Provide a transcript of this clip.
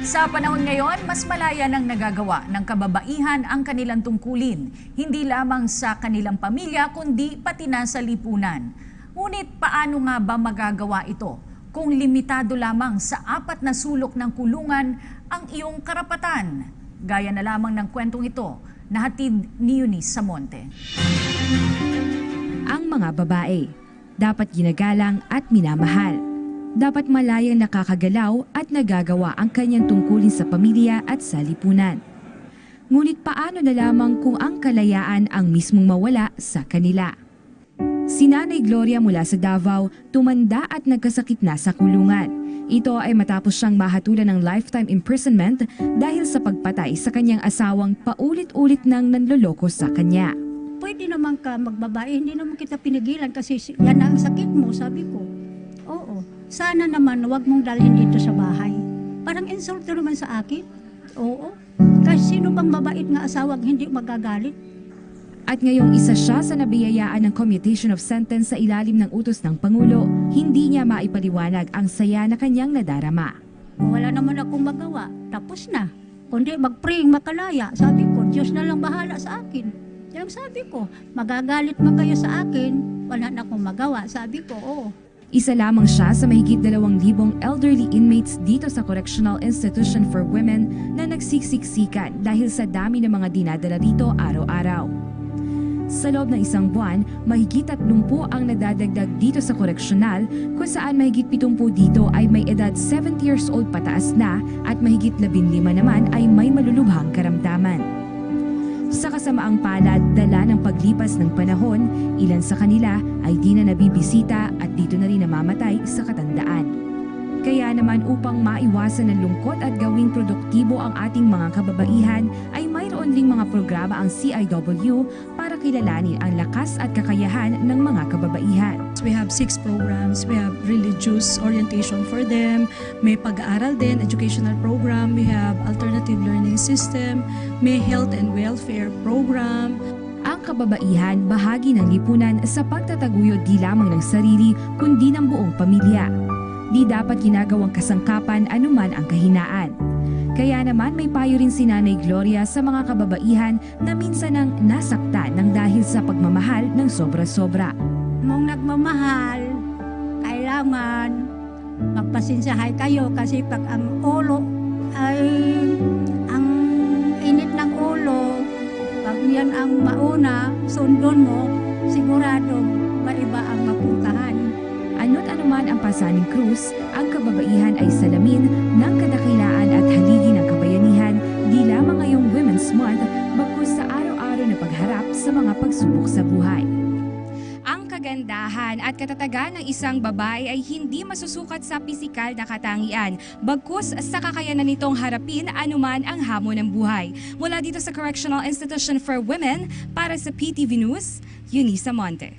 Sa panahon ngayon, mas malaya nang nagagawa ng kababaihan ang kanilang tungkulin, hindi lamang sa kanilang pamilya kundi pati na sa lipunan. Ngunit paano nga ba magagawa ito kung limitado lamang sa 4 na sulok ng kulungan ang iyong karapatan? Gaya na lamang ng kwentong ito na hatid ni Eunice Samonte. Ang mga babae, dapat ginagalang at minamahal. Dapat malayang nakakagalaw at nagagawa ang kanyang tungkulin sa pamilya at sa lipunan. Ngunit paano na lamang kung ang kalayaan ang mismong mawala sa kanila? Si Nanay Gloria mula sa Davao, tumanda at nagkasakit na sa kulungan. Ito ay matapos siyang mahatulan ng lifetime imprisonment dahil sa pagpatay sa kanyang asawang paulit-ulit nang nanloloko sa kanya. Pwede naman ka magbabae, hindi naman kita pinigilan kasi yan ang sakit mo, sabi ko. Oo, sana naman wag mong dalhin dito sa bahay. Parang insulto naman sa akin. Oo, kasi sino bang mabait nga asawang hindi magagalit? At ngayong isa siya sa nabiyayaan ng commutation of sentence sa ilalim ng utos ng Pangulo, hindi niya maipaliwanag ang saya na kanyang nadarama. Wala naman akong magawa, tapos na. Kundi mag-praying makalaya, sabi ko, Diyos na lang bahala sa akin. Yung sabi ko, magagalit man kayo sa akin, wala na akong magawa, sabi ko, oo. Isa lamang siya sa mahigit 2,000 elderly inmates dito sa Correctional Institution for Women na nagsiksiksikan dahil sa dami ng mga dinadala rito araw-araw. Sa loob ng isang buwan, mahigit 30 ang nadadagdag dito sa koreksyonal kung saan mahigit 70 dito ay may edad 70 years old pataas na at mahigit 15 naman ay may malulubhang karamdaman. Sa kasamaang palad, dala ng paglipas ng panahon, ilan sa kanila ay di na nabibisita at dito na rin namamatay sa katandaan. Kaya naman upang maiwasan ng lungkot at gawing produktibo ang ating mga kababaihan ay mayroon ding mga programa ang CIW para kilalanin ang lakas at kakayahan ng mga kababaihan. We have 6 programs. We have religious orientation for them. May pag-aaral din, educational program. We have alternative learning system. May health and welfare program. Ang kababaihan bahagi ng lipunan sa pagtataguyod di lamang ng sarili kundi ng buong pamilya. Di dapat ginagawang kasangkapan anuman ang kahinaan. Kaya naman may payo rin si Nanay Gloria sa mga kababaihan na minsan ang nasaktan ng dahil sa pagmamahal ng sobra-sobra. Mong nagmamahal, kailangan magpasensyahay kayo kasi pag ang ulo ay ang init ng ulo, pag yan ang mauna, sundon mo, siguradong maiba ang mapuntahan. Ano't anuman ang pasaning krus, ang kababaihan ay salamin ng kadakilaan at haligi ng kabayanihan di lamang ngayong Women's Month bagkus sa araw-araw na pagharap sa mga pagsubok sa buhay. Ang kagandahan at katatagan ng isang babae ay hindi masusukat sa pisikal na katangian, bagkus sa kakayanan nitong harapin anuman ang hamon ng buhay. Mula dito sa Correctional Institution for Women, para sa PTV News, Eunice Samonte.